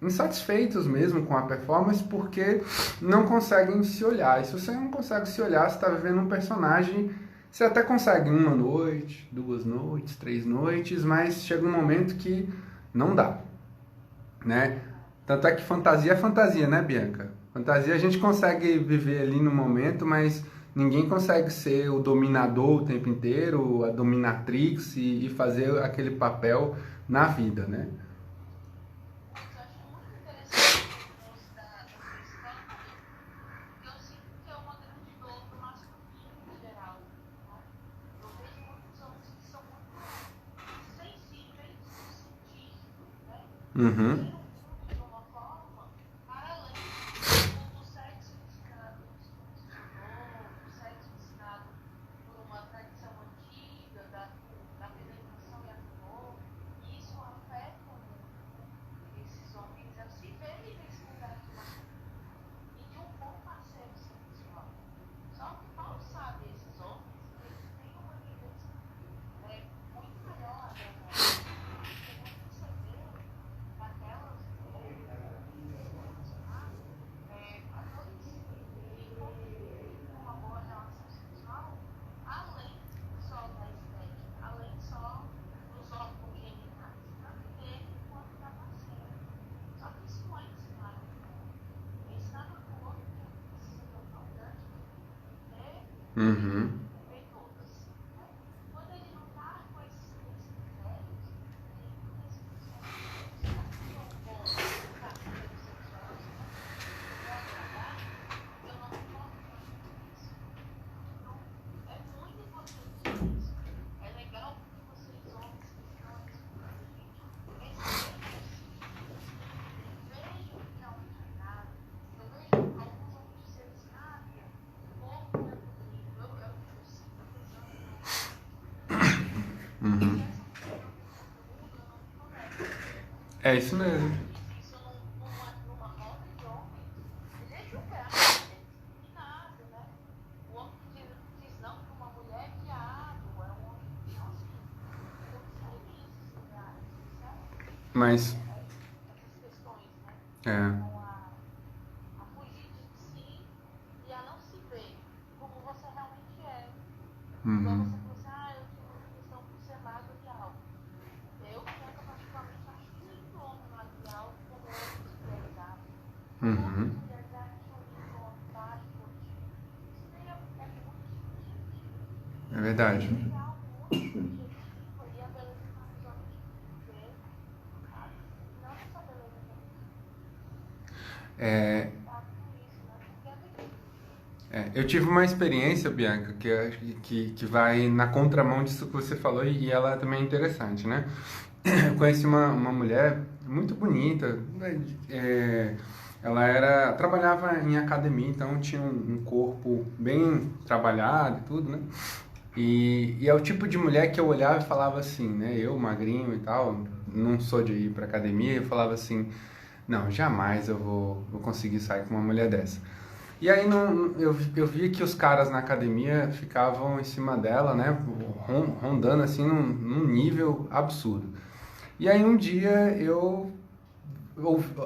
insatisfeitos mesmo com a performance porque não conseguem se olhar. E se você não consegue se olhar, você está vivendo um personagem, você até consegue 1 noite, 2 noites, 3 noites, mas chega um momento que não dá, né? Tanto é que fantasia é fantasia, né, Bianca? Fantasia a gente consegue viver ali no momento, mas ninguém consegue ser o dominador o tempo inteiro, a dominatrix e fazer aquele papel na vida, né? Mas eu acho muito interessante o moço da questão, porque eu sinto que é uma grande dor do masculino em geral. Né? Eu vejo muitos homens que são muito sensíveis e sutis, né? Uhum. De uma forma, para além do sexo ensinado do sexo ensinado por uma tradição antiga, da penetração e amor, e isso afeta muito esses homens a se verem nesse lugar de masculino e de um bom parceiro sexual. Só que mal sabe esses homens, eles têm uma vivência muito maior, né? Porque não perceberam naquelas uma boa relação sexual, além só da estética, além só dos órgãos genitais, tanto dele quanto da parceira. Só que isso não é ensinado no corpo. É ensinado no corpo que é possível, importante, ter Uhum. ver todas. Né? Quando ele não está com esses critérios, tem esses critérios que são bons, tá? Sexual, eu não concordo com isso. Então, é muito importante isso. É legal que vocês, homens que estão escutando a gente, respeitem isso. Vejam que é um treinado. Eu vejo alguns homens dizendo assim, Bia, o corpo é bonito. Eu sinto tesão. Uhum. É isso mesmo. Isso numa roda de homens, ele é julgado, ele é discriminado, né? O homem que diz não para uma mulher é viado, é um homem que não assim. Eu discrimino esses lugares, certo? Mas, Essas questões, né? Então, a fugir de si e a não se ver como você realmente é. Igual uhum. você falou assim, eu tinha uma questão por ser magro e alto. Eu, particularmente, acho lindo o homem magro e alto como homem desvalorizado. Uhum. Desvalorizado que um lindo homem baixo, gordinho. Isso daí é muito subjetivo. É verdade. É legal, muito subjetivo. E a beleza está nos olhos de ver, sabe? Não essa beleza que É, tá com isso, né? Porque é difícil. eu tive uma experiência, Bianca, que vai na contramão disso que você falou e ela também é interessante, né? Eu conheci uma mulher muito bonita, ela trabalhava em academia, então tinha um corpo bem trabalhado e tudo, né? E é o tipo de mulher que eu olhava e falava assim, né? Eu, magrinho e tal, não sou de ir pra academia, eu falava assim, não, jamais eu vou conseguir sair com uma mulher dessa. E aí eu vi que os caras na academia ficavam em cima dela, né? Rondando assim num nível absurdo. E aí um dia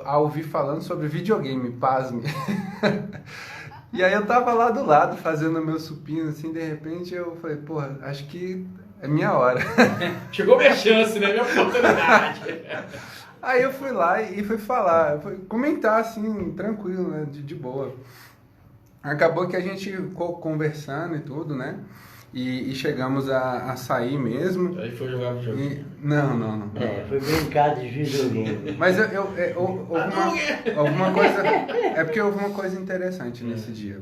a ouvi falando sobre videogame, pasme. E aí eu tava lá do lado fazendo meu supino, assim, de repente eu falei, porra, acho que é minha hora. Chegou minha chance, né? Minha oportunidade. Aí eu fui lá e fui falar, fui comentar assim, tranquilo, né, de boa. Acabou que a gente ficou conversando e tudo, né? E chegamos a sair mesmo. Aí foi jogar videogame. Não. Foi brincar de videogame. Mas alguma coisa. É porque houve uma coisa interessante nesse dia.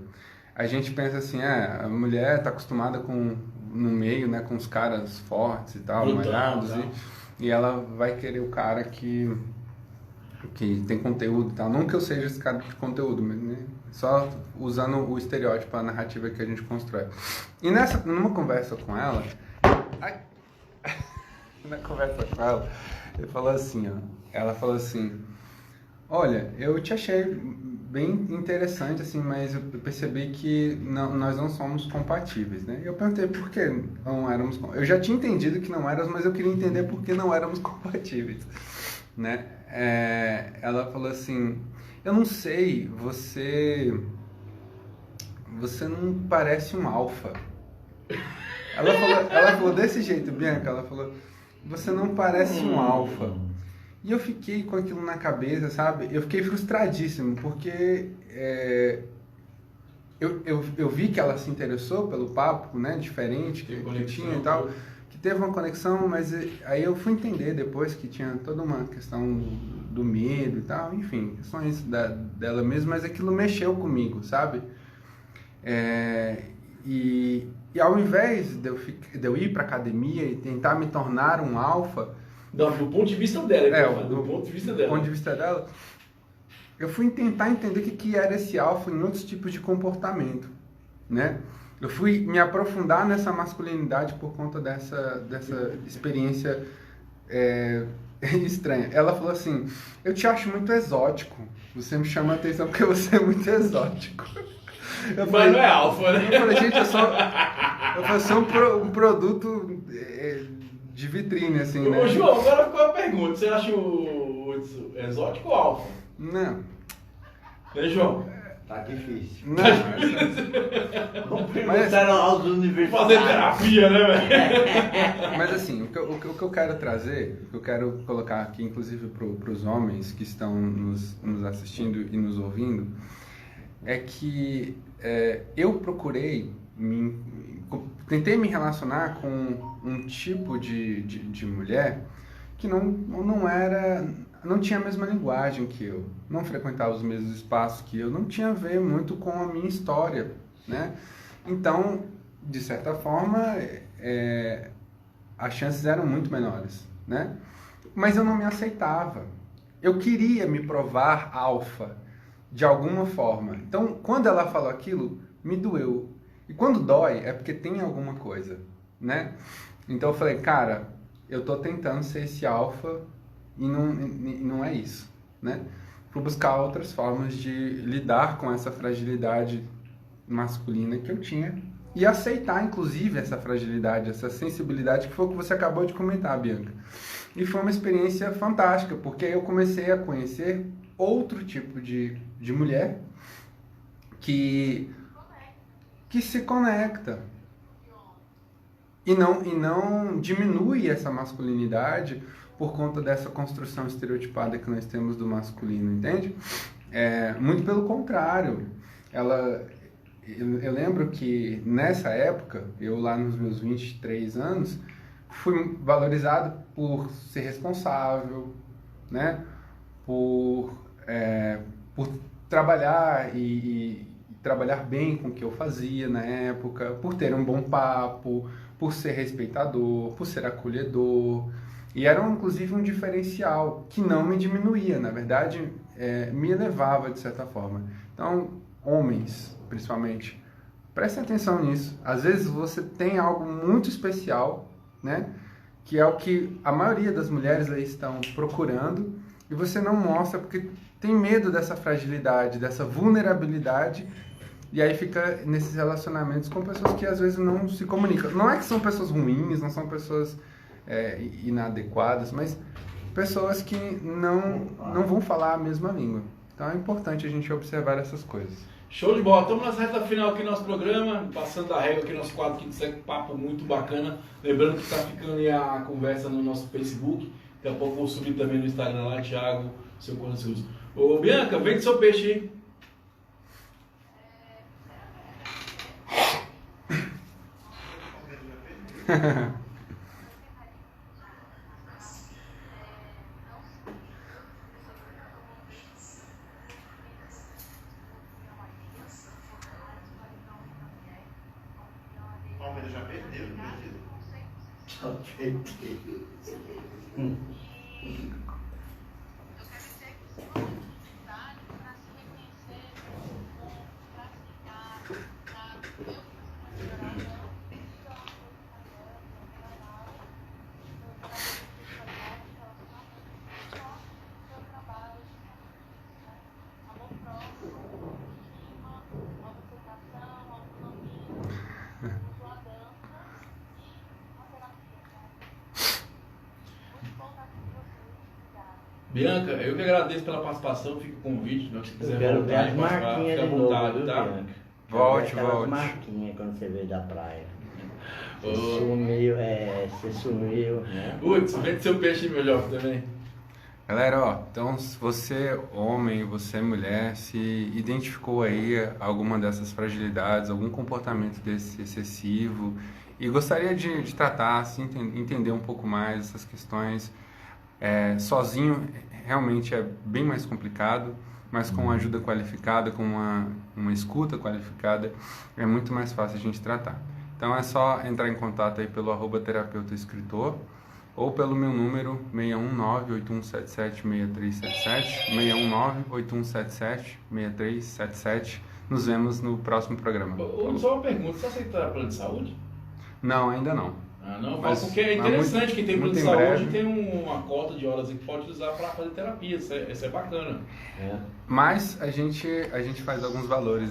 A gente pensa assim, a mulher tá acostumada no meio, né, com os caras fortes e tal, Brutão, malhados, e ela vai querer o cara que tem conteúdo e tal. Não que eu seja esse cara de conteúdo, mas, né, só usando o estereótipo, a narrativa que a gente constrói. E numa conversa com ela, ela falou assim, olha, eu te achei bem interessante, assim, mas eu percebi que nós não somos compatíveis, né? Eu perguntei por que não éramos... Eu já tinha entendido que não éramos, mas eu queria entender por que não éramos compatíveis, né? Ela falou assim, eu não sei, você não parece um alfa. Ela falou desse jeito, Bianca, ela falou, você não parece um alfa. E eu fiquei com aquilo na cabeça, sabe? Eu fiquei frustradíssimo, porque eu vi que ela se interessou pelo papo, né? Diferente que tinha e tal. Que teve uma conexão, mas aí eu fui entender depois que tinha toda uma questão do medo e tal. Enfim, questões dela mesma, mas aquilo mexeu comigo, sabe? E ao invés de eu ir pra academia e tentar me tornar um alfa... Do ponto de vista dela, do ponto de vista dela. Do ponto de vista dela, eu fui tentar entender o que era esse alfa em outros tipos de comportamento, né? Eu fui me aprofundar nessa masculinidade por conta dessa experiência estranha. Ela falou assim, eu te acho muito exótico, você me chama a atenção porque você é muito exótico. Mas não é alfa, né? Eu falei, gente, eu sou um produto... de vitrine, assim, né? Ô, João, agora ficou a pergunta. Você acha o exótico ou alfa? Não. Né, João? Tá difícil. Não. Vamos perguntar aos universitários. Fazer terapia, né, velho? Mas assim, o que eu quero trazer, o que eu quero colocar aqui, inclusive para os homens que estão nos assistindo e nos ouvindo, é que eu procurei tentei me relacionar com um tipo de mulher que não tinha a mesma linguagem que eu, não frequentava os mesmos espaços que eu, não tinha a ver muito com a minha história, né? Então, de certa forma, as chances eram muito menores, né? Mas eu não me aceitava. Eu queria me provar alfa de alguma forma. Então, quando ela falou aquilo, me doeu. E quando dói, é porque tem alguma coisa, né? Então eu falei, cara, eu tô tentando ser esse alfa e não é isso, né? Fui buscar outras formas de lidar com essa fragilidade masculina que eu tinha e aceitar, inclusive, essa fragilidade, essa sensibilidade, que foi o que você acabou de comentar, Bianca. E foi uma experiência fantástica, porque eu comecei a conhecer outro tipo de mulher que se conecta e não diminui essa masculinidade por conta dessa construção estereotipada que nós temos do masculino, entende? Muito pelo contrário. Eu lembro que nessa época, eu lá nos meus 23 anos, fui valorizado por ser responsável, né? Por trabalhar e trabalhar bem com o que eu fazia na época, por ter um bom papo, por ser respeitador, por ser acolhedor. E era inclusive um diferencial que não me diminuía, na verdade, me elevava de certa forma. Então, homens, principalmente, prestem atenção nisso. Às vezes você tem algo muito especial, né? Que é o que a maioria das mulheres aí estão procurando e você não mostra porque tem medo dessa fragilidade, dessa vulnerabilidade. E aí fica nesses relacionamentos com pessoas que às vezes não se comunicam. Não é que são pessoas ruins, não são pessoas inadequadas, mas pessoas que não vão falar a mesma língua. Então é importante a gente observar essas coisas. Show de bola, estamos na reta final aqui do nosso programa, passando a régua aqui no nosso quadro, que isso é um papo muito bacana. Lembrando que está ficando aí a conversa no nosso Facebook, daqui a pouco eu vou subir também no Instagram lá, Thiago, seu Conselho. Ô Bianca, vende seu peixe aí. Palmeiras já perdeu, não acredito. Só perdeu. Eu quero dizer que se for necessidade para se reconhecer como classificado, tá? Eu que você vai melhorar, não precisa uma coisa seu trabalho, amor próximo, estima, autoaceitação, autonomia, sua dança e a terapia, tá? Muito bom estar com vocês. Obrigada. Bianca, eu que agradeço pela participação, fica o convite, né, se Eu quiser quero ver voltar as e participar, marquinhas fica à de novo, vontade, viu, tá? Bianca? Volte, Aquelas volte. marquinhas quando você veio da praia. Ô. Você sumiu, né? Putz, vende seu peixe aí, meu jovem, também. Galera, ó, então se você homem, você mulher, se identificou aí alguma dessas fragilidades, algum comportamento desse excessivo e gostaria de tratar, assim, entender um pouco mais essas questões, sozinho realmente é bem mais complicado, mas com uma ajuda qualificada, com uma escuta qualificada, é muito mais fácil a gente tratar. Então é só entrar em contato aí pelo @terapeuta-escritor ou pelo meu número 619-8177-6377, 619-8177-6377. Nos vemos no próximo programa. Só uma pergunta, você aceita plano de saúde? Não, ainda não. Ah, não, Mas- porque é mas interessante muito- que tem plano muito de em saúde breve. tem uma cota de horas que pode usar para fazer terapia, isso é bacana. É. Mas a gente faz alguns valores,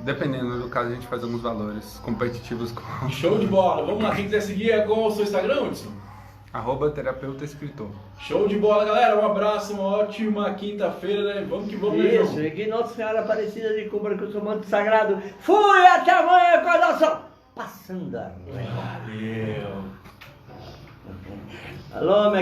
dependendo do caso, a gente faz alguns valores competitivos com Show de bola, vamos lá, quem quiser seguir é qual o seu Instagram, Hudson? @terapeuta-escritor. Show de bola, galera, um abraço, uma ótima quinta-feira, né? Vamos que vamos, né, Isso, João? e que Nossa Senhora Aparecida de Cuba, que eu sou manto sagrado. Fui até amanhã com a nossa Passando a Régua. Valeu. Alô, minha